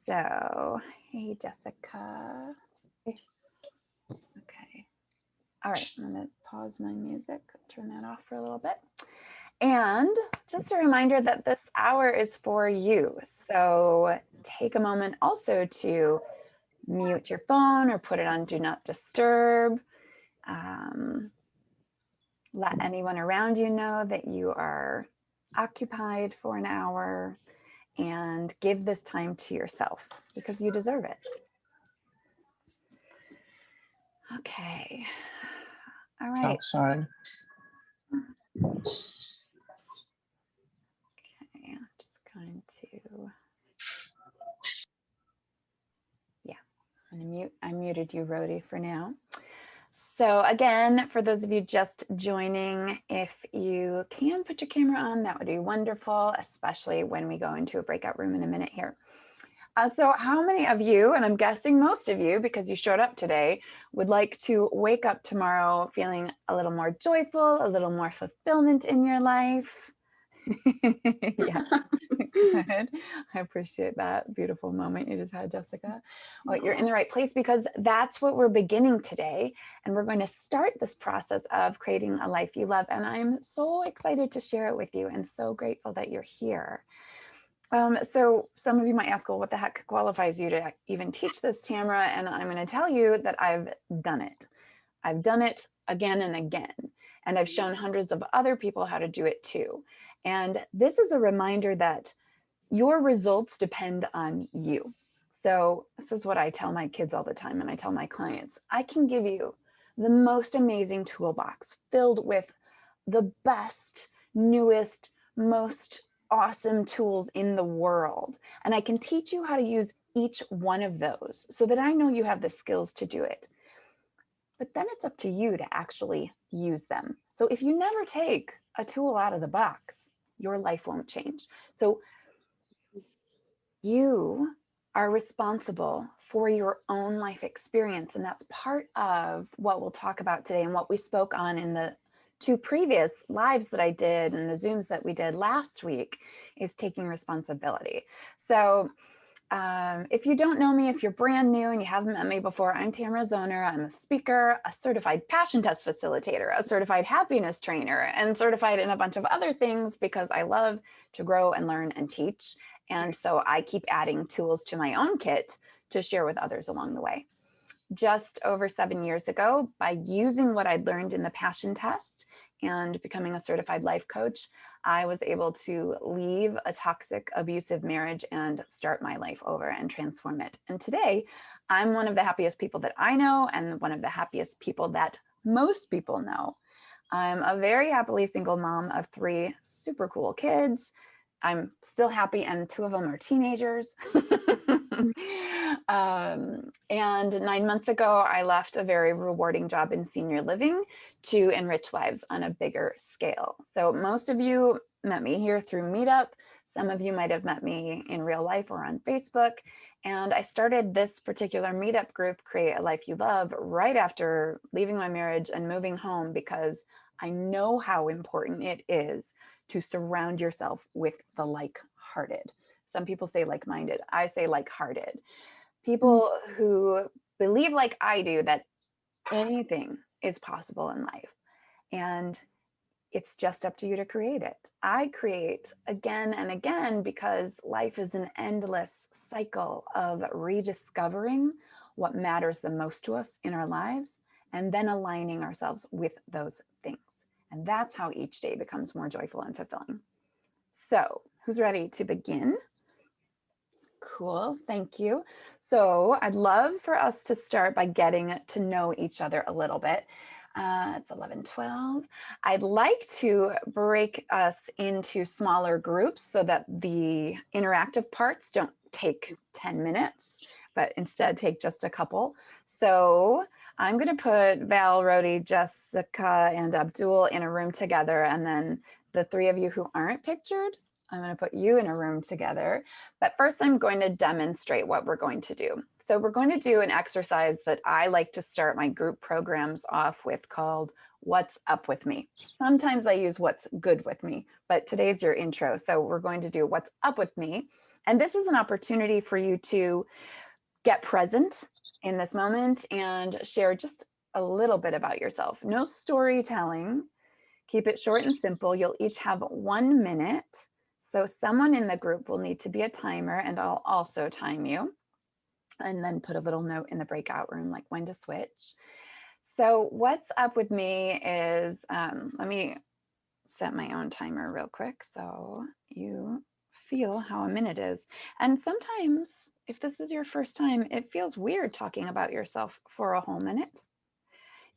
So, hey, Jessica. Okay. All right, I'm going to pause my music, turn that off for a little bit. And just a reminder that this hour is for you. So take a moment also to mute your phone or put it on Do Not Disturb. Let anyone around you know that you are occupied for an hour, and give this time to yourself because you deserve it. Okay. All right. Outside. Okay, I'm just going to, yeah, I'm gonna mute. I muted you, Rhodey, for now. So again, for those of you just joining, if you can put your camera on, that would be wonderful, especially when we go into a breakout room in a minute here. So how many of you, and I'm guessing most of you because you showed up today, would like to wake up tomorrow feeling a little more joyful, a little more fulfillment in your life? Yeah, good. I appreciate that beautiful moment you just had, Jessica. Well, you're in the right place because that's what we're beginning today. And we're going to start this process of creating a life you love. And I'm so excited to share it with you and so grateful that you're here. So some of you might ask, well, what the heck qualifies you to even teach this, Tamara? And I'm going to tell you that I've done it. I've done it again and again. And I've shown hundreds of other people how to do it too. And this is a reminder that your results depend on you. So this is what I tell my kids all the time, and I tell my clients, I can give you the most amazing toolbox filled with the best, newest, most awesome tools in the world. And I can teach you how to use each one of those so that I know you have the skills to do it. But then it's up to you to actually use them. So if you never take a tool out of the box, your life won't change. So you are responsible for your own life experience. And that's part of what we'll talk about today and what we spoke on in the 2 previous lives that I did and the Zooms that we did last week is taking responsibility. So if you don't know me, if you're brand new and you haven't met me before, I'm Tamara Zoner. I'm a speaker, a certified passion test facilitator, a certified happiness trainer, and certified in a bunch of other things because I love to grow and learn and teach. And so I keep adding tools to my own kit to share with others along the way. Just over 7 years ago, by using what I'd learned in the passion test and becoming a certified life coach, I was able to leave a toxic, abusive marriage and start my life over and transform it. And today, I'm one of the happiest people that I know and one of the happiest people that most people know. I'm a very happily single mom of 3 super cool kids. I'm still happy, and 2 of them are teenagers. And 9 months ago, I left a very rewarding job in senior living to enrich lives on a bigger scale. So most of you met me here through Meetup. Some of you might have met me in real life or on Facebook. And I started this particular Meetup group, Create a Life You Love, right after leaving my marriage and moving home because I know how important it is to surround yourself with the like-hearted. Some people say like-minded. I say like-hearted. People who believe like I do that anything is possible in life. And it's just up to you to create it. I create again and again because life is an endless cycle of rediscovering what matters the most to us in our lives and then aligning ourselves with those things. And that's how each day becomes more joyful and fulfilling. So, who's ready to begin? Cool, thank you. So I'd love for us to start by getting to know each other a little bit. It's 11:12. I'd like to break us into smaller groups so that the interactive parts don't take 10 minutes, but instead take just a couple. So I'm going to put Val, Rhodey, Jessica, and Abdul in a room together, and then the 3 of you who aren't pictured, I'm going to put you in a room together. But first, I'm going to demonstrate what we're going to do. So we're going to do an exercise that I like to start my group programs off with called What's Up With Me. Sometimes I use What's Good With Me, but today's your intro. So we're going to do What's Up With Me. And this is an opportunity for you to get present in this moment and share just a little bit about yourself. No storytelling. Keep it short and simple. You'll each have 1 minute. So someone in the group will need to be a timer, and I'll also time you. And then put a little note in the breakout room, like when to switch. So what's up with me is, let me set my own timer real quick so you feel how a minute is. And sometimes, if this is your first time, it feels weird talking about yourself for a whole minute.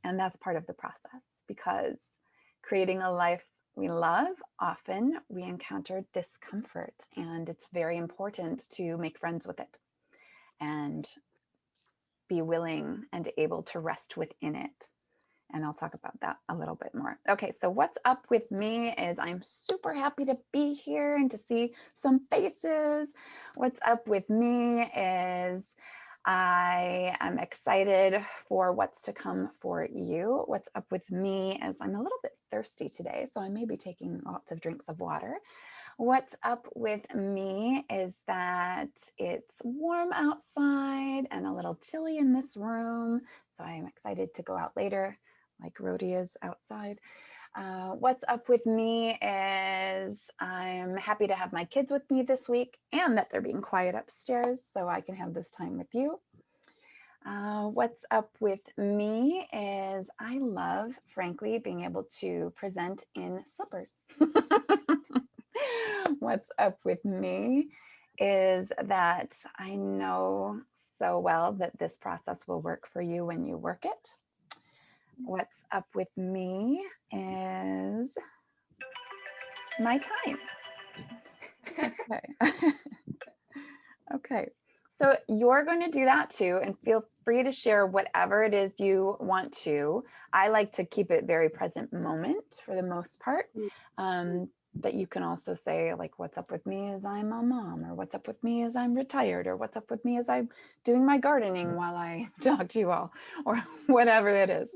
And that's part of the process, because creating a life we love, often we encounter discomfort, and it's very important to make friends with it and be willing and able to rest within it. And I'll talk about that a little bit more. Okay, so what's up with me is I'm super happy to be here and to see some faces. What's up with me is I am excited for what's to come for you. What's up with me is I'm a little bit thirsty today, so I may be taking lots of drinks of water. What's up with me is that it's warm outside and a little chilly in this room, so I'm excited to go out later, like Rhodey is outside. What's up with me is I'm happy to have my kids with me this week, and that they're being quiet upstairs so I can have this time with you. What's up with me is I love, frankly, being able to present in slippers. What's up with me is that I know so well that this process will work for you when you work it. What's up with me is my time. Okay. Okay. So you're going to do that too, and feel free to share whatever it is you want to. I like to keep it very present moment for the most part. But you can also say, like, what's up with me is I'm a mom, or what's up with me is I'm retired, or what's up with me is I'm doing my gardening while I talk to you all, or whatever it is.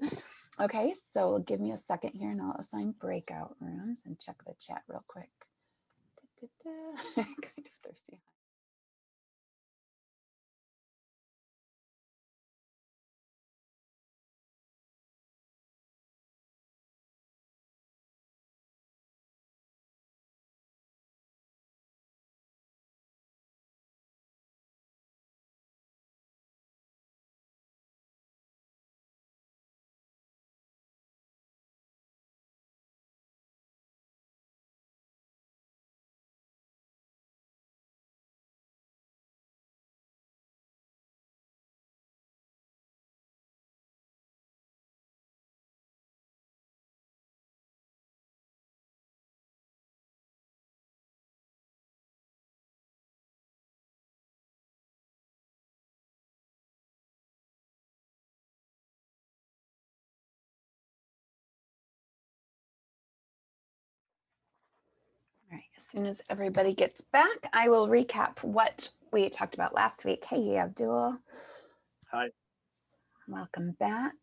Okay, so give me a second here and I'll assign breakout rooms and check the chat real quick. Kind of thirsty. All right, as soon as everybody gets back, I will recap what we talked about last week. Hey, Abdul. Hi. Welcome back.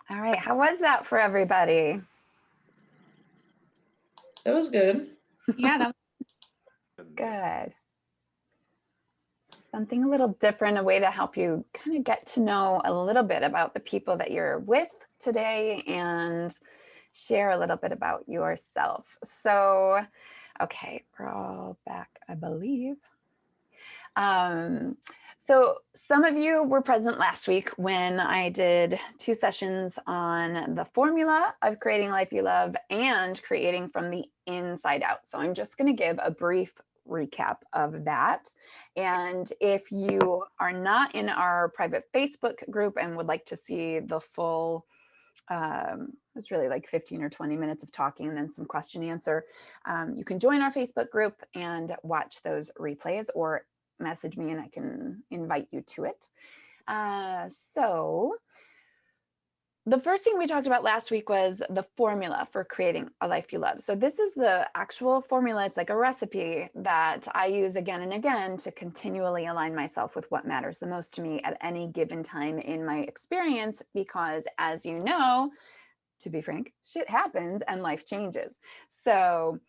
All right, how was that for everybody? It was good. Yeah, that was good. Something a little different, a way to help you kind of get to know a little bit about the people that you're with today and share a little bit about yourself. So, okay, we're all back, I believe. So some of you were present last week when I did 2 sessions on the formula of creating a life you love and creating from the inside out. So I'm just going to give a brief recap of that. And if you are not in our private Facebook group and would like to see the full, it's really like 15 or 20 minutes of talking and then some question answer, you can join our Facebook group and watch those replays, or message me and I can invite you to it. So the first thing we talked about last week was the formula for creating a life you love. So this is the actual formula. It's like a recipe that I use again and again to continually align myself with what matters the most to me at any given time in my experience, because as you know, to be frank, shit happens and life changes. So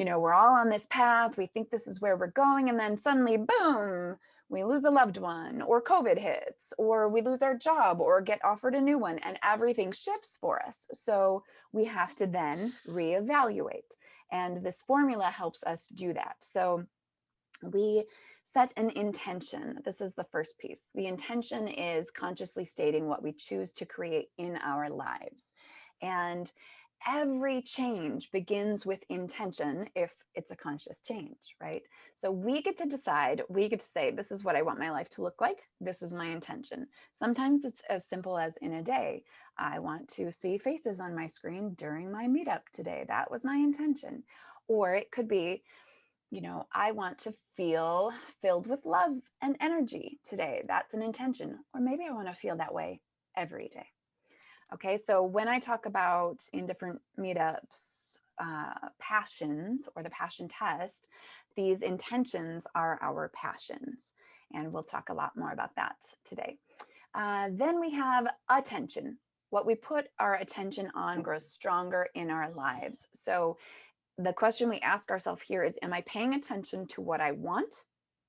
we're all on this path. We think this is where we're going. And then suddenly, boom, we lose a loved one, or COVID hits, or we lose our job, or get offered a new one, and everything shifts for us. So we have to then reevaluate. And this formula helps us do that. So we set an intention. This is the first piece. The intention is consciously stating what we choose to create in our lives. And every change begins with intention if it's a conscious change, right? So we get to decide, we get to say, this is what I want my life to look like. This is my intention. Sometimes it's as simple as in a day. I want to see faces on my screen during my meetup today. That was my intention. Or it could be, I want to feel filled with love and energy today. That's an intention. Or maybe I want to feel that way every day. Okay, so when I talk about in different meetups, passions or the passion test, these intentions are our passions. And we'll talk a lot more about that today. Then we have attention. What we put our attention on grows stronger in our lives. So the question we ask ourselves here is, am I paying attention to what I want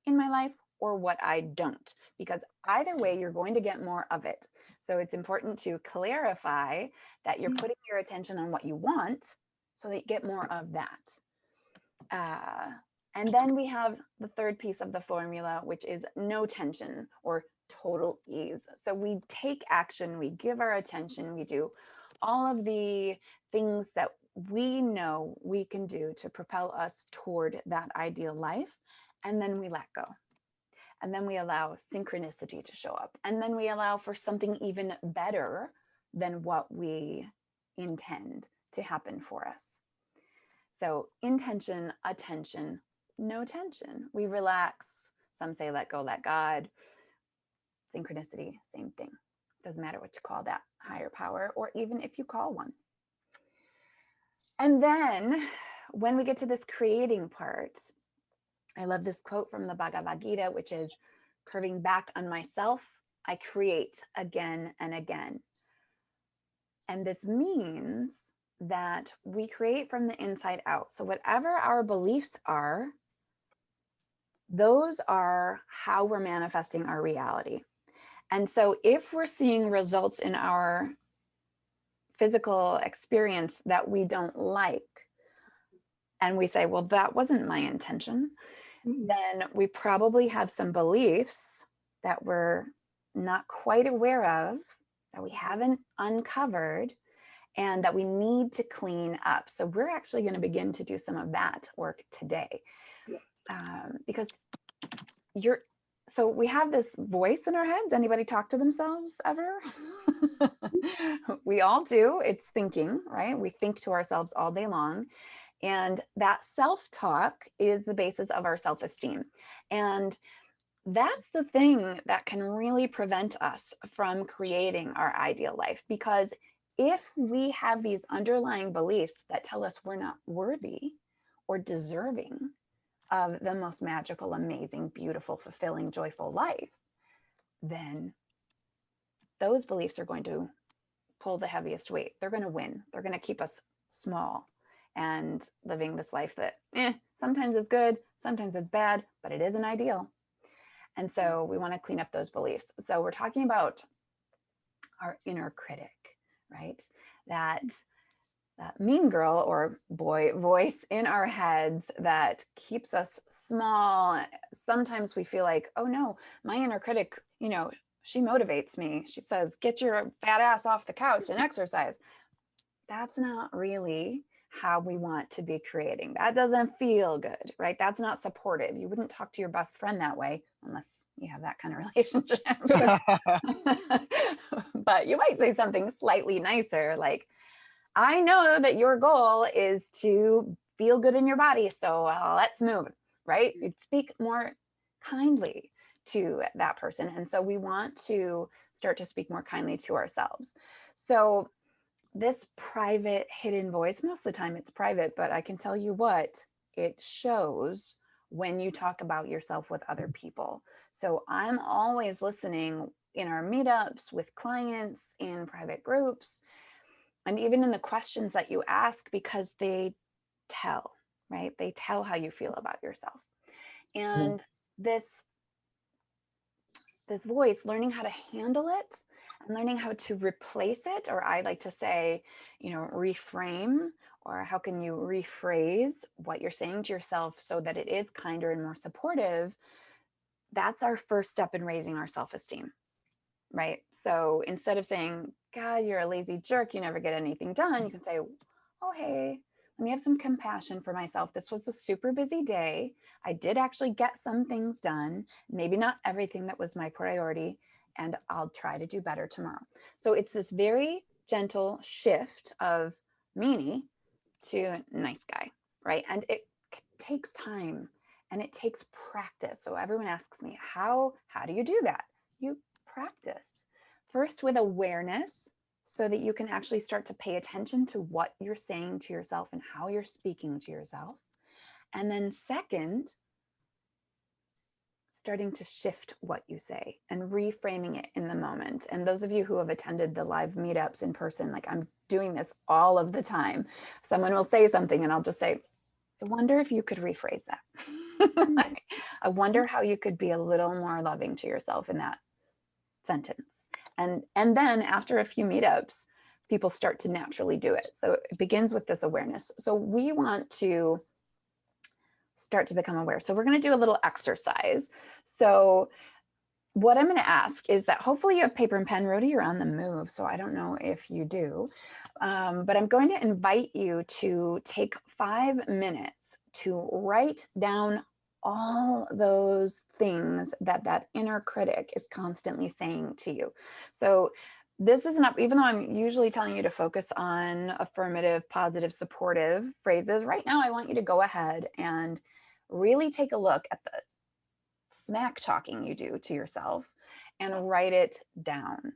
in my life or what I don't? Because either way, you're going to get more of it. So it's important to clarify that you're putting your attention on what you want so that you get more of that. And then we have the third piece of the formula, which is no tension or total ease. So we take action, we give our attention, we do all of the things that we know we can do to propel us toward that ideal life. And then we let go. And then we allow synchronicity to show up. And then we allow for something even better than what we intend to happen for us. So intention, attention, no tension. We relax. Some say let go, let God. Synchronicity, same thing. Doesn't matter what you call that higher power, or even if you call one. And then when we get to this creating part, I love this quote from the Bhagavad Gita, which is, curving back on myself, I create again and again. And this means that we create from the inside out. So whatever our beliefs are, those are how we're manifesting our reality. And so if we're seeing results in our physical experience that we don't like, and we say, well, that wasn't my intention, then we probably have some beliefs that we're not quite aware of, that we haven't uncovered, and that we need to clean up. So we're actually going to begin to do some of that work today. Because so we have this voice in our heads. Anybody talk to themselves ever? We all do. It's thinking, right? We think to ourselves all day long. And that self-talk is the basis of our self-esteem. And that's the thing that can really prevent us from creating our ideal life. Because if we have these underlying beliefs that tell us we're not worthy or deserving of the most magical, amazing, beautiful, fulfilling, joyful life, then those beliefs are going to pull the heaviest weight. They're going to win. They're going to keep us small and living this life that sometimes is good, sometimes it's bad, but it isn't ideal. And so we want to clean up those beliefs. So we're talking about our inner critic, right? That mean girl or boy voice in our heads that keeps us small. Sometimes we feel like, oh no, my inner critic, she motivates me. She says, get your fat ass off the couch and exercise. That's not really how we want to be creating. That doesn't feel good, right? That's not supportive. You wouldn't talk to your best friend that way unless you have that kind of relationship. But you might say something slightly nicer, like, I know that your goal is to feel good in your body, so let's move, right? You'd speak more kindly to that person. And so we want to start to speak more kindly to ourselves. So this private hidden voice, most of the time it's private, but I can tell you what, it shows when you talk about yourself with other people. So I'm always listening in our meetups with clients, in private groups, and even in the questions that you ask, because they tell. right? They tell how you feel about yourself. Mhm. And this voice, learning how to handle it and learning how to replace it, or I like to say, reframe, or how can you rephrase what you're saying to yourself so that it is kinder and more supportive. That's our first step in raising our self-esteem, right? So instead of saying, God, you're a lazy jerk, you never get anything done, you can say, oh, hey, let me have some compassion for myself. This was a super busy day. I did actually get some things done, maybe not everything that was my priority, and I'll try to do better tomorrow. So it's this very gentle shift of meanie to nice guy, right? And it takes time and it takes practice. So everyone asks me, how do you do that? You practice first with awareness so that you can actually start to pay attention to what you're saying to yourself and how you're speaking to yourself. And then second, starting to shift what you say and reframing it in the moment. And those of you who have attended the live meetups in person, like I'm doing this all of the time. Someone will say something and I'll just say, I wonder if you could rephrase that. I wonder how you could be a little more loving to yourself in that sentence. And then after a few meetups, people start to naturally do it. So it begins with this awareness. So we want to start to become aware. So we're going to do a little exercise. So what I'm going to ask is that hopefully you have paper and pen. Rhody, you're on the move, so I don't know if you do, but I'm going to invite you to take 5 minutes to write down all those things that inner critic is constantly saying to you. So this is not, even though I'm usually telling you to focus on affirmative, positive, supportive phrases, right now I want you to go ahead and really take a look at the smack talking you do to yourself and write it down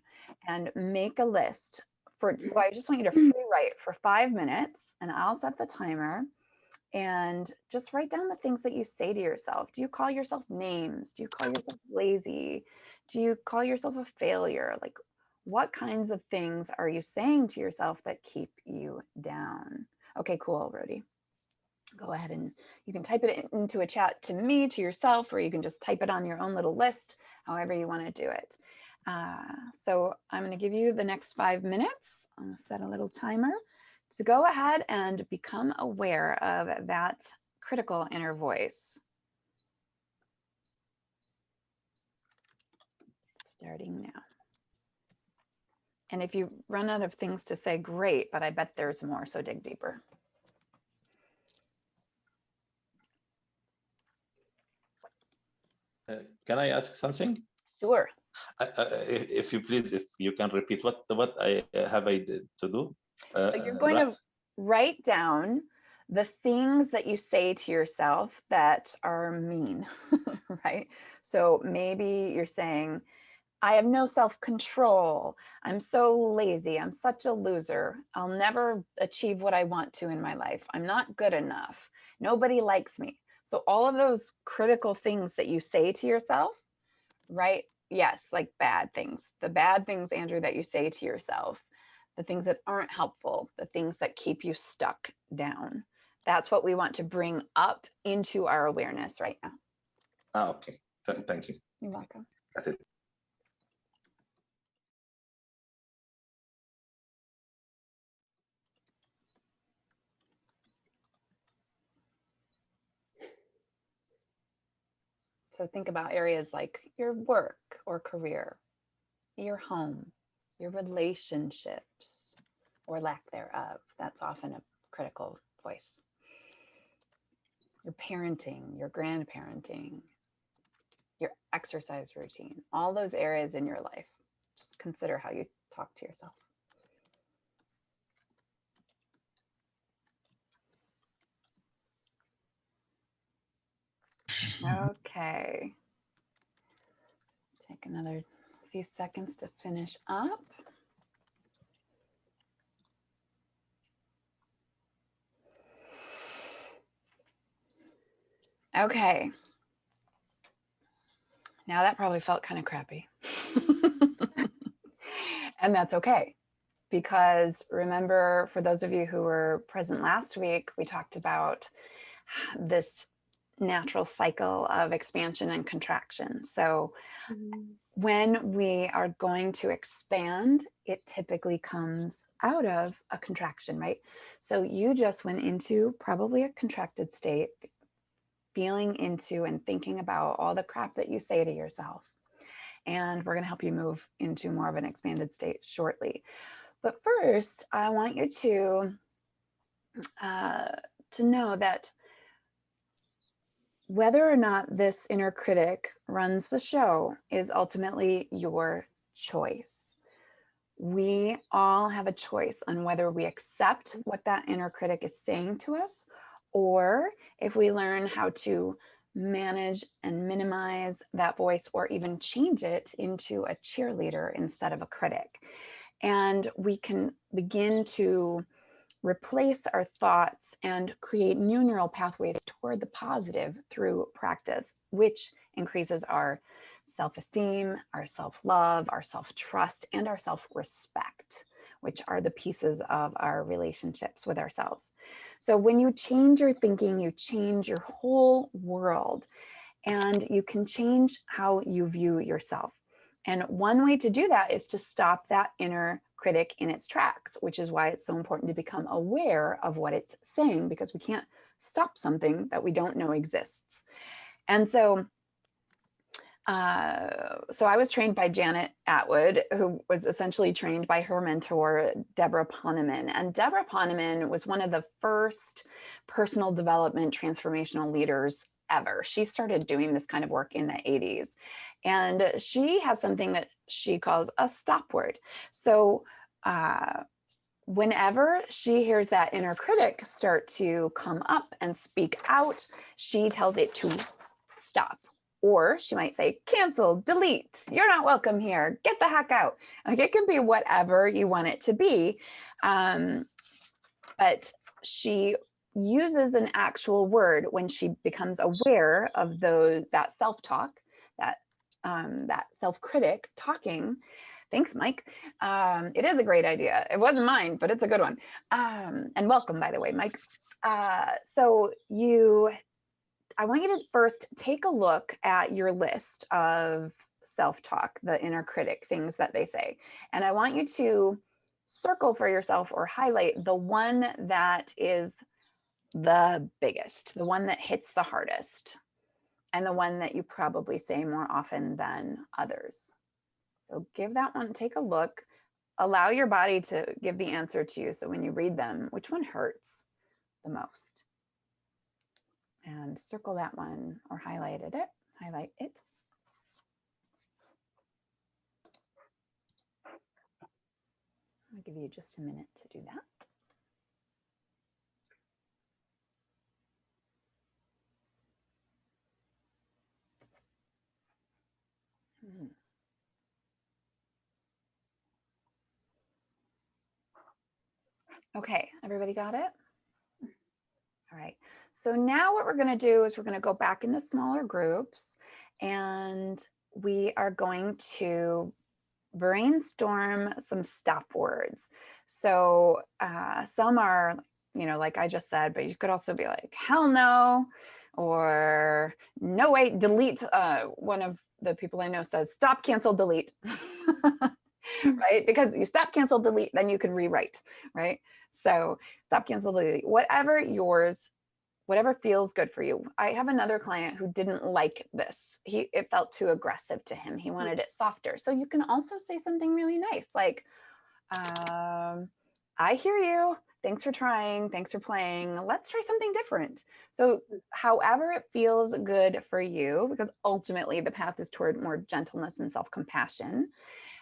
and make a list for. So I just want you to free write for 5 minutes and I'll set the timer and just write down the things that you say to yourself. Do you call yourself names? Do you call yourself lazy? Do you call yourself a failure? Like, what kinds of things are you saying to yourself that keep you down? Okay, cool, Rhody. Go ahead and you can type it into a chat to me, to yourself, or you can just type it on your own little list, however you want to do it. So I'm going to give you the next 5 minutes. I'm going to set a little timer to go ahead and become aware of that critical inner voice. Starting now. And if you run out of things to say, great, but I bet there's more, so dig deeper. Can I ask something? Sure. If you please, if you can repeat what I have to do. So you're going to write down the things that you say to yourself that are mean, right? So maybe you're saying, I have no self-control. I'm so lazy. I'm such a loser. I'll never achieve what I want to in my life. I'm not good enough. Nobody likes me. So all of those critical things that you say to yourself, right? Yes, like bad things. The bad things, Andrew, that you say to yourself, the things that aren't helpful, the things that keep you stuck down. That's what we want to bring up into our awareness right now. Okay. Thank you. You're welcome. That's it. So think about areas like your work or career, your home, your relationships, or lack thereof. That's often a critical voice. Your parenting, your grandparenting, your exercise routine, all those areas in your life. Just consider how you talk to yourself. Okay. Take another few seconds to finish up. Okay. Now that probably felt kind of crappy. And that's okay. Because remember, for those of you who were present last week, we talked about this natural cycle of expansion and contraction. So when we are going to expand, it typically comes out of a contraction, right? So you just went into probably a contracted state, feeling into and thinking about all the crap that you say to yourself. And we're going to help you move into more of an expanded state shortly. But first, I want you to know that whether or not this inner critic runs the show is ultimately your choice. We all have a choice on whether we accept what that inner critic is saying to us, or if we learn how to manage and minimize that voice, or even change it into a cheerleader instead of a critic. And we can begin to replace our thoughts and create new neural pathways toward the positive through practice, which increases our self-esteem, our self-love, our self-trust, and our self-respect, which are the pieces of our relationships with ourselves. So when you change your thinking, you change your whole world, and you can change how you view yourself. And one way to do that is to stop that inner critic in its tracks, which is why it's so important to become aware of what it's saying, because we can't stop something that we don't know exists. And so I was trained by Janet Attwood, who was essentially trained by her mentor, Deborah Poneman. And Deborah Poneman was one of the first personal development transformational leaders ever. She started doing this kind of work in the 80s. And she has something that she calls a stop word. So whenever she hears that inner critic start to come up and speak out, she tells it to stop. Or she might say, cancel, delete, you're not welcome here, get the heck out. Like, it can be whatever you want it to be. But she uses an actual word when she becomes aware of that self-talk, that self-critic talking. Thanks, Mike. It is a great idea. It wasn't mine, but it's a good one. And welcome, by the way, Mike. I want you to first take a look at your list of self-talk, the inner critic, things that they say. And I want you to circle for yourself or highlight the one that is the biggest, the one that hits the hardest, and the one that you probably say more often than others. So give that one, take a look, allow your body to give the answer to you. So when you read them, which one hurts the most? And circle that one or highlight it. I'll give you just a minute to do that. Okay, everybody got it? All right, so now what we're going to do is we're going to go back into smaller groups, and we are going to brainstorm some stop words. So some are, like I just said, but you could also be like, hell no, or no way, delete. One of the people I know says, stop, cancel, delete. Right? Because you stop, cancel, delete, then you can rewrite, right? So stop, cancel, delete, whatever feels good for you. I have another client who didn't like this. It felt too aggressive to him. He wanted it softer. So you can also say something really nice, like, I hear you. Thanks for trying. Thanks for playing. Let's try something different. So however it feels good for you, because ultimately the path is toward more gentleness and self-compassion.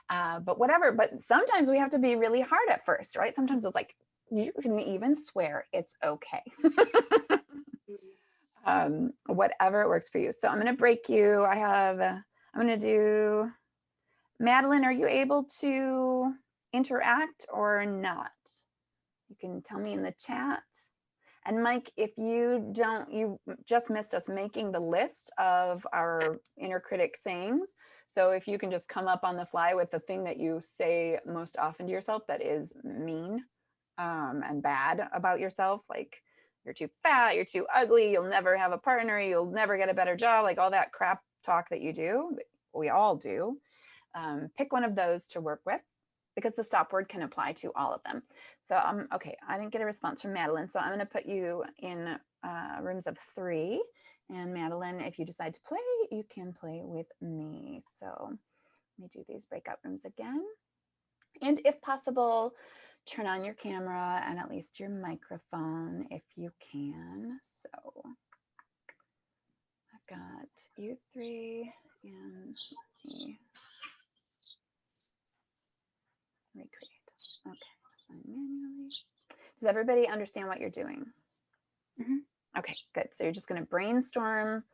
But sometimes we have to be really hard at first, right? Sometimes it's like, you can even swear, it's okay. Whatever works for you. So I'm going to break you. I'm going to do, Madeline, are you able to interact or not? You can tell me in the chat. And Mike, if you just missed us making the list of our inner critic sayings. So if you can just come up on the fly with the thing that you say most often to yourself that is mean and bad about yourself, like you're too fat, you're too ugly, you'll never have a partner, you'll never get a better job, like all that crap talk that you do, we all do. Pick one of those to work with, because the stop word can apply to all of them. So okay, I didn't get a response from Madeline, so I'm going to put you in rooms of 3. And Madeline, if you decide to play, you can play with me. So let me do these breakout rooms again. And if possible, turn on your camera and at least your microphone if you can. So I've got you 3 and me. Recreate. Okay, assign manually. Does everybody understand what you're doing? Mm-hmm. Okay, good. So you're just going to brainstorm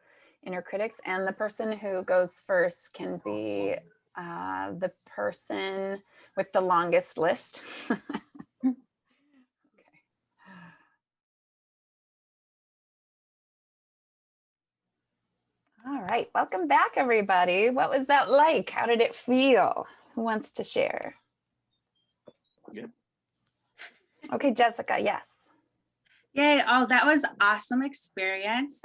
inner critics, and the person who goes first can be the person with the longest list. Okay. All right, welcome back, everybody. What was that like? How did it feel? Who wants to share? Yeah. Okay, Jessica, yes. Yay. Oh, that was awesome experience.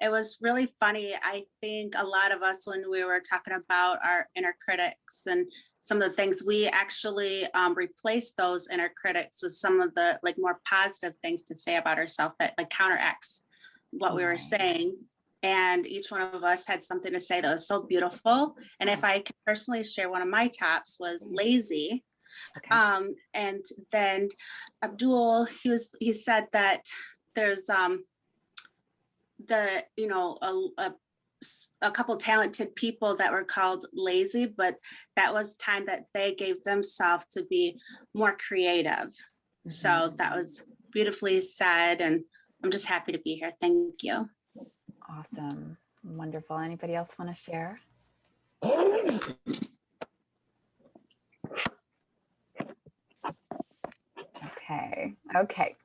It was really funny. I think a lot of us, when we were talking about our inner critics and some of the things, we actually replaced those inner critics with some of the like more positive things to say about ourselves that like counteracts what we were saying. And each one of us had something to say that was so beautiful. And if I can personally share, one of my tops was lazy. Okay. And then Abdul, he said that there's a couple talented people that were called lazy, but that was time that they gave themselves to be more creative. Mm-hmm. So that was beautifully said, and I'm just happy to be here. Thank you. Awesome. Wonderful. Anybody else want to share? Okay.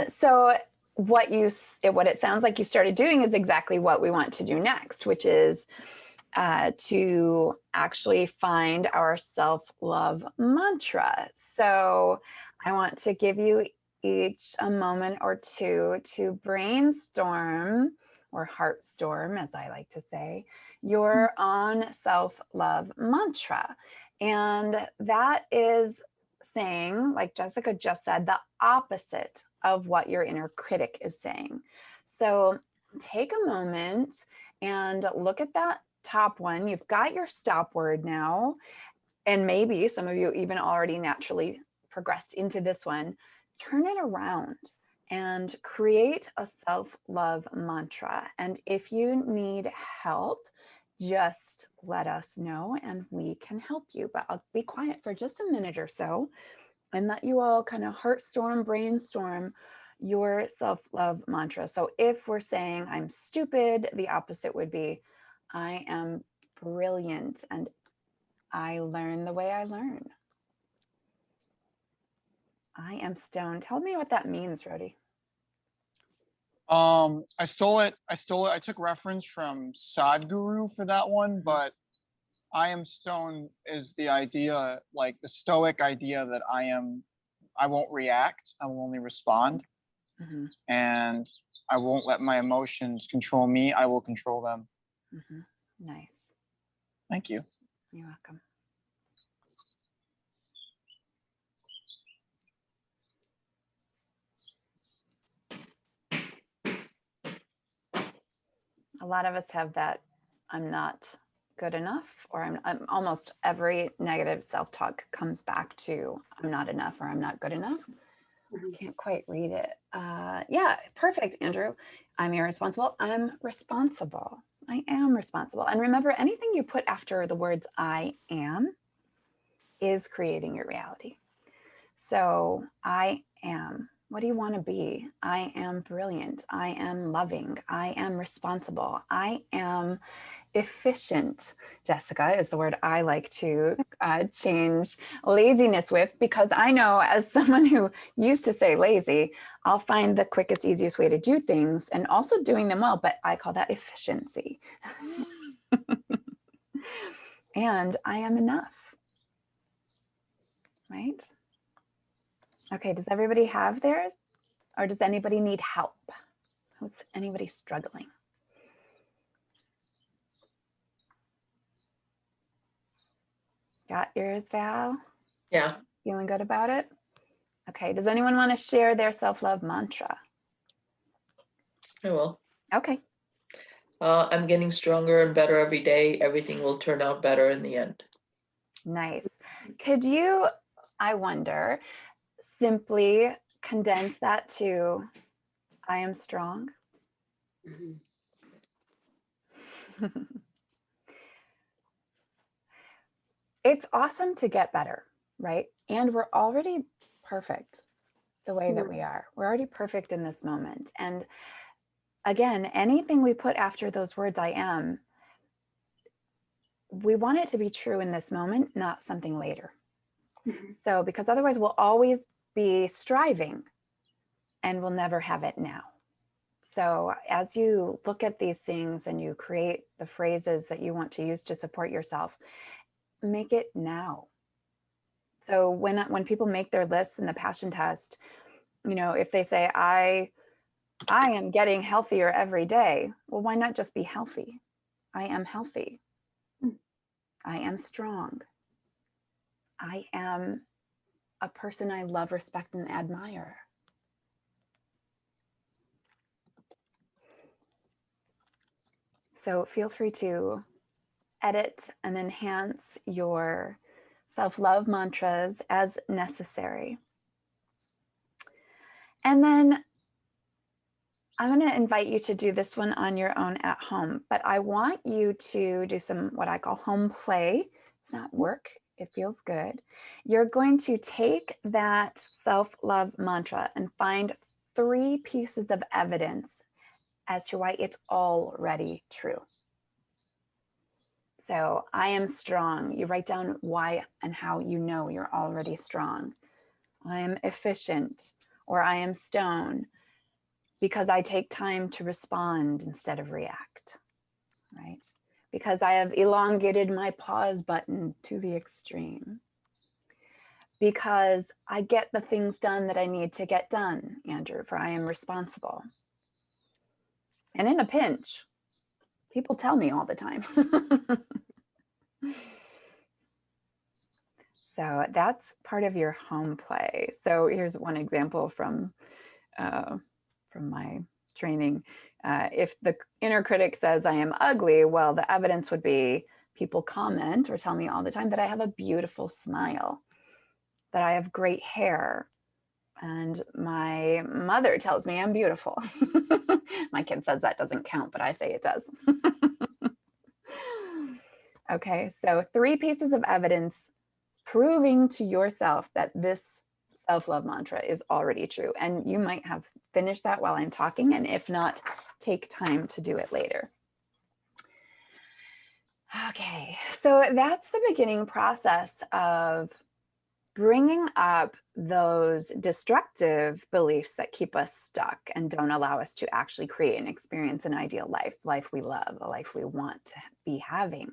So what it sounds like you started doing is exactly what we want to do next, which is to actually find our self-love mantra. So I want to give you each a moment or two to brainstorm, or heartstorm, as I like to say, your own self-love mantra. And that is saying, like Jessica just said, the opposite of what your inner critic is saying. So take a moment and look at that top one. You've got your stop word now, and maybe some of you even already naturally progressed into this one. Turn it around and create a self-love mantra. And if you need help, just let us know and we can help you. But I'll be quiet for just a minute or so and let you all kind of heartstorm, brainstorm your self-love mantra. So if we're saying I'm stupid, the opposite would be I am brilliant and I learn the way I learn. I am stoned. Tell me what that means, Rody. I stole it. I took reference from Sadhguru for that one, but I am stoned is the idea, like the stoic idea that I won't react. I will only respond. Mm-hmm. And I won't let my emotions control me. I will control them. Mm-hmm. Nice. Thank you. You're welcome. A lot of us have that I'm not good enough, or I'm almost every negative self-talk comes back to I'm not enough or I'm not good enough. Can't quite read it. Yeah, perfect, Andrew. I'm irresponsible. I'm responsible. I am responsible. And remember, anything you put after the words I am is creating your reality. So I am. What do you want to be? I am brilliant. I am loving. I am responsible. I am efficient. Jessica is the word I like to change laziness with, because I know, as someone who used to say lazy, I'll find the quickest, easiest way to do things and also doing them well, but I call that efficiency. And I am enough, right? Okay, does everybody have theirs? Or does anybody need help? Who's anybody struggling? Got yours, Val? Yeah, Feeling good about it? Okay, does anyone want to share their self-love mantra? I will. Okay, I'm getting stronger and better every day. Everything will turn out better in the end. nice. Could you, I wonder, simply condense that to I am strong? It's awesome to get better, right? And we're already perfect the way that we are. We're already perfect in this moment. And again, anything we put after those words, I am, we want it to be true in this moment, not something later. So, because otherwise we'll always be striving and we'll never have it now. So as you look at these things and you create the phrases that you want to use to support yourself, make it now. So when people make their lists in the passion test, you know, if they say, I am getting healthier every day, well, why not just be healthy? I am healthy. I am strong. I am a person I love, respect, and admire. So feel free to edit and enhance your self-love mantras as necessary. And then I'm going to invite you to do this one on your own at home, but I want you to do some what I call home play. It's not work, it feels good. You're going to take that self-love mantra and find 3 pieces of evidence as to why it's already true. So I am strong. You write down why and how you know you're already strong. I am efficient, or I am stone because I take time to respond instead of react, right? Because I have elongated my pause button to the extreme. Because I get the things done that I need to get done, Andrew, for I am responsible. And in a pinch, people tell me all the time. So that's part of your home play. So here's one example from my training. If the inner critic says I am ugly, well, the evidence would be people comment or tell me all the time that I have a beautiful smile, that I have great hair, and my mother tells me I'm beautiful. My kid says that doesn't count, but I say it does. Okay, so 3 pieces of evidence proving to yourself that this self-love mantra is already true. And you might have finished that while I'm talking, and if not, take time to do it later. Okay, so that's the beginning process of bringing up those destructive beliefs that keep us stuck and don't allow us to actually create and experience an ideal life, life we love, a life we want to be having.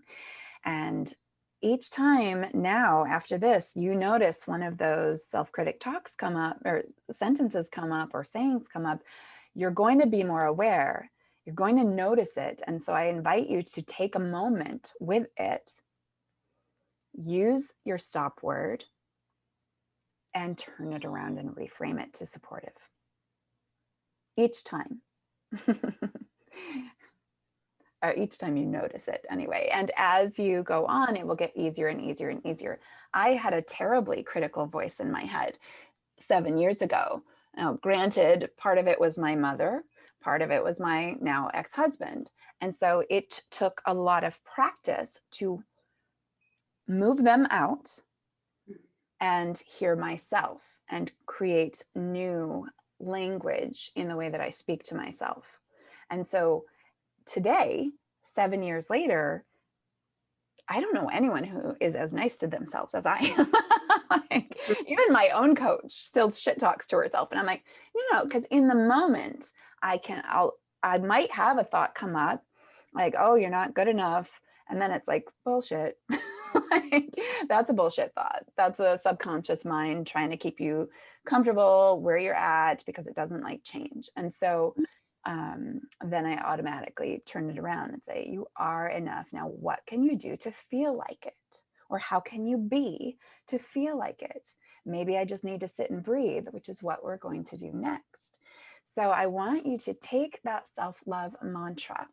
And each time now after this, you notice one of those self-critic talks come up, or sentences come up, or sayings come up, you're going to be more aware. You're going to notice it. And so I invite you to take a moment with it, use your stop word, and turn it around and reframe it to supportive each time. Or each time you notice it anyway. And as you go on, it will get easier and easier and easier. I had a terribly critical voice in my head 7 years ago. Now, granted, part of it was my mother, part of it was my now ex-husband. And so it took a lot of practice to move them out and hear myself and create new language in the way that I speak to myself. And so today, 7 years later, I don't know anyone who is as nice to themselves as I am. Like, even my own coach still shit talks to herself. And I'm like, no, because in the moment, I might have a thought come up like, oh, you're not good enough. And then it's like, bullshit. Like, that's a bullshit thought. That's a subconscious mind trying to keep you comfortable where you're at because it doesn't like change. And so then I automatically turn it around and say, you are enough. Now, what can you do to feel like it? Or how can you be to feel like it? Maybe I just need to sit and breathe, which is what we're going to do next. So I want you to take that self-love mantra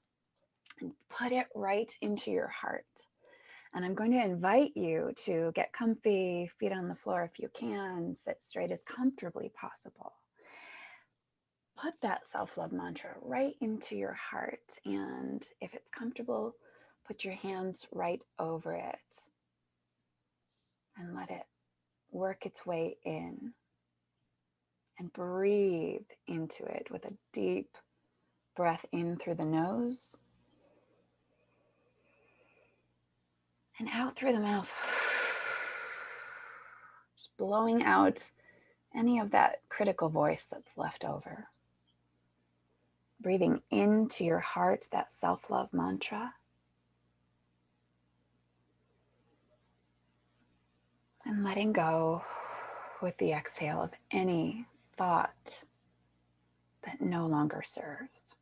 and put it right into your heart. And I'm going to invite you to get comfy, feet on the floor if you can, sit straight as comfortably possible. Put that self-love mantra right into your heart. And if it's comfortable, put your hands right over it and let it work its way in. And breathe into it with a deep breath in through the nose and out through the mouth. Just blowing out any of that critical voice that's left over. Breathing into your heart, that self-love mantra. And letting go with the exhale of any thought that no longer serves.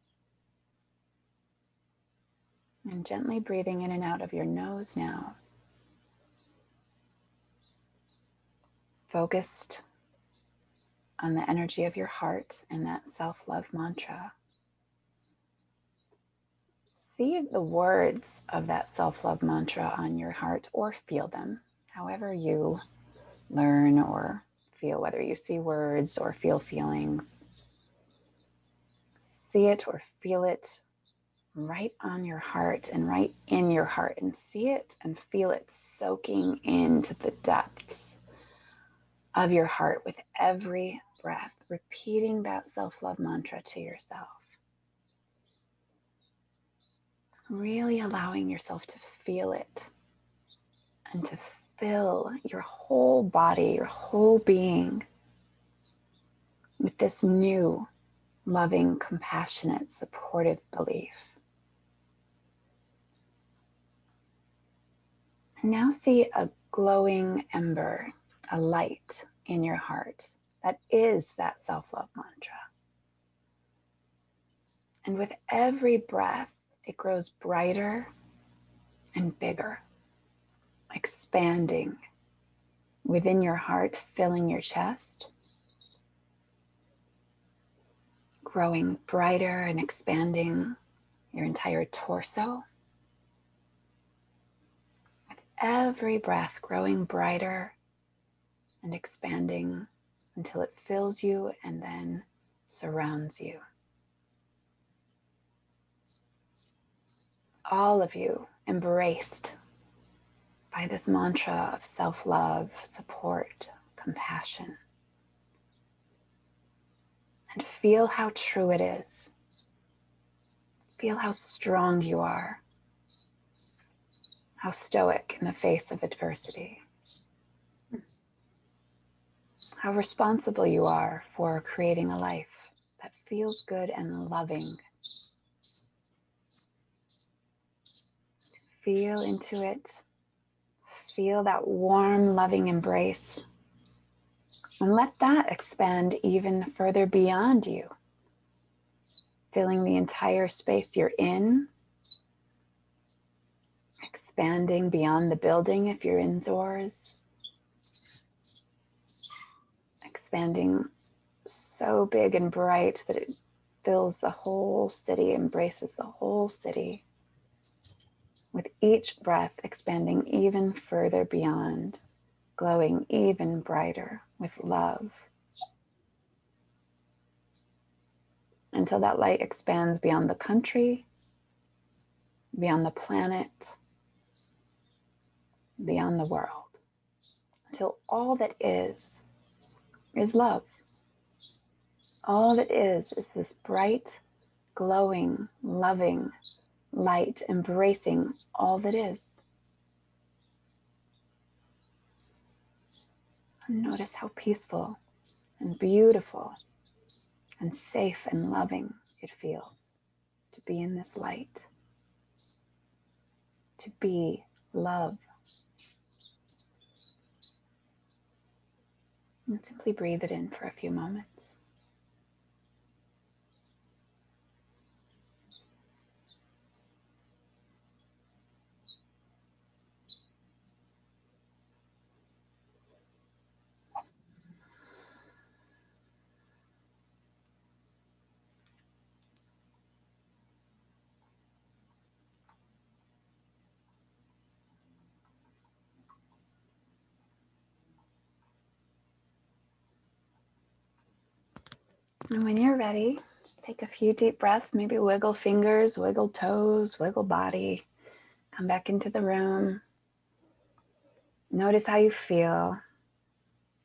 And gently breathing in and out of your nose now. Focused on the energy of your heart and that self-love mantra. See the words of that self-love mantra on your heart or feel them, however you learn or feel, whether you see words or feel feelings. See it or feel it right on your heart and right in your heart, and see it and feel it soaking into the depths of your heart with every breath, repeating that self-love mantra to yourself. Really allowing yourself to feel it and to fill your whole body, your whole being with this new, loving, compassionate, supportive belief. And now see a glowing ember, a light in your heart that is that self-love mantra. And with every breath, it grows brighter and bigger, expanding within your heart, filling your chest, growing brighter and expanding your entire torso. With every breath, growing brighter and expanding until it fills you and then surrounds you. All of you embraced by this mantra of self-love, support, compassion. And feel how true it is. Feel how strong you are. How stoic in the face of adversity. How responsible you are for creating a life that feels good and loving. Feel into it. Feel that warm, loving embrace. And let that expand even further beyond you, filling the entire space you're in, expanding beyond the building if you're indoors, expanding so big and bright that it fills the whole city, embraces the whole city, with each breath expanding even further beyond, glowing even brighter with love, until that light expands beyond the country, beyond the planet, beyond the world, until all that is love. All that is this bright, glowing, loving light, embracing all that is. And notice how peaceful and beautiful and safe and loving it feels to be in this light, to be love, And simply breathe it in for a few moments. And when you're ready, just take a few deep breaths, maybe wiggle fingers, wiggle toes, wiggle body. Come back into the room. Notice how you feel.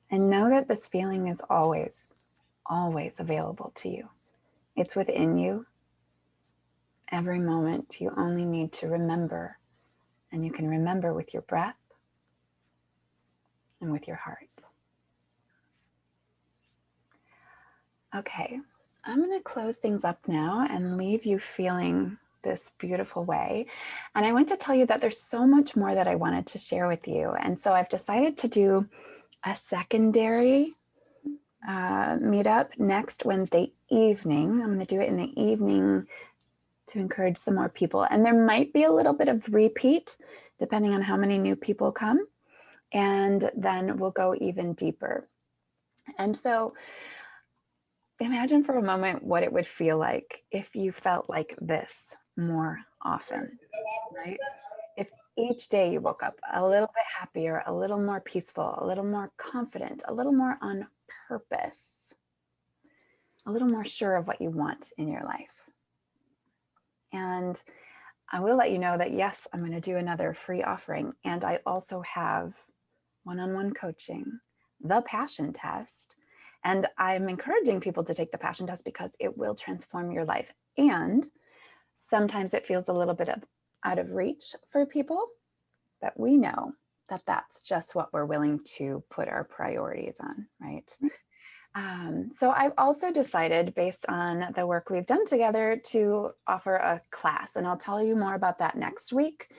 And know that this feeling is always, always available to you. It's within you. Every moment you only need to remember. And you can remember with your breath and with your heart. Okay, I'm going to close things up now and leave you feeling this beautiful way. And I want to tell you that there's so much more that I wanted to share with you. And so I've decided to do a secondary meetup next Wednesday evening. I'm going to do it in the evening to encourage some more people. And there might be a little bit of repeat depending on how many new people come. And then we'll go even deeper. And so imagine for a moment what it would feel like if you felt like this more often, right? If each day you woke up a little bit happier, a little more peaceful, a little more confident, a little more on purpose, a little more sure of what you want in your life. And I will let you know that, yes, I'm going to do another free offering. And I also have one-on-one coaching, the passion test. And I'm encouraging people to take the passion test because it will transform your life. And sometimes it feels a little bit out of reach for people, but we know that that's just what we're willing to put our priorities on, right? So I've also decided, based on the work we've done together, to offer a class, and I'll tell you more about that next week.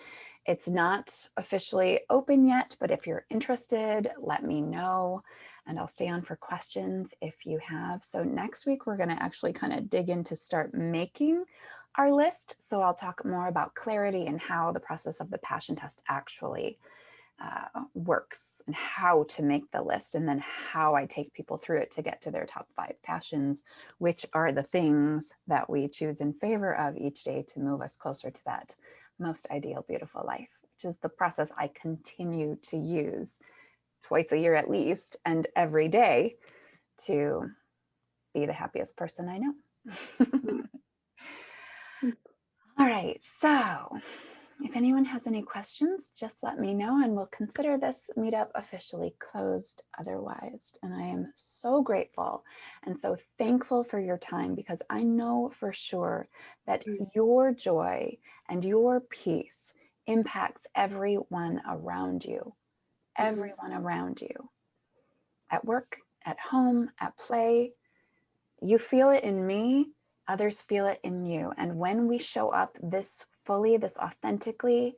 It's not officially open yet, but if you're interested, let me know, and I'll stay on for questions if you have. So next week, we're going to actually kind of dig in to start making our list. So I'll talk more about clarity and how the process of the passion test actually works and how to make the list, and then how I take people through it to get to their top 5 passions, which are the things that we choose in favor of each day to move us closer to that most ideal, beautiful life, which is the process I continue to use twice a year at least, and every day to be the happiest person I know. All right, so if anyone has any questions, just let me know and we'll consider this meetup officially closed otherwise. And I am so grateful and so thankful for your time, because I know for sure that your joy and your peace impacts everyone around you, everyone around you, at work, at home, at play. You feel it in me, others feel it in you. And when we show up this fully, this authentically,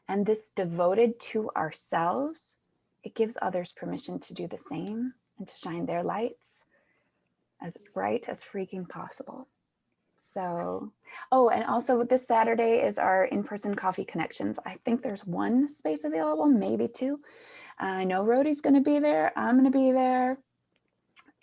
and this devoted to ourselves, it gives others permission to do the same and to shine their lights as bright as freaking possible. So, oh, and also this Saturday is our in-person coffee connections. I think there's 1 space available, maybe 2. I know Rhodey's going to be there. I'm going to be there.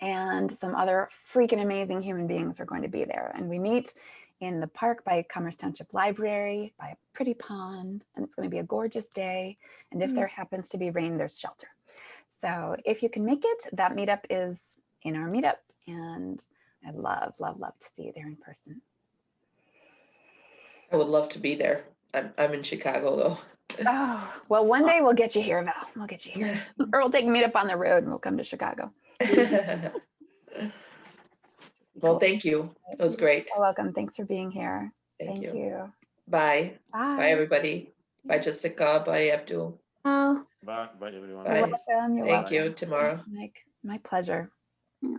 And some other freaking amazing human beings are going to be there. And we meet in the park by Commerce Township Library, by a pretty pond, and it's going to be a gorgeous day. And if there happens to be rain, there's shelter. So if you can make it, that meetup is in our meetup, and I'd love, love, love to see you there in person. I would love to be there. I'm in Chicago though. Oh, well, one day we'll get you here, Val. We'll get you here. Or we'll take a meetup on the road and we'll come to Chicago. Well, thank you. It was great. You're welcome. Thanks for being here. Thank you. you. Bye. Bye. Bye, everybody. Bye, Jessica. Bye, Abdul. Oh, Bye, bye everyone. Bye. you're welcome. You're Thank welcome. you. Tomorrow. Mike, my pleasure. Yeah.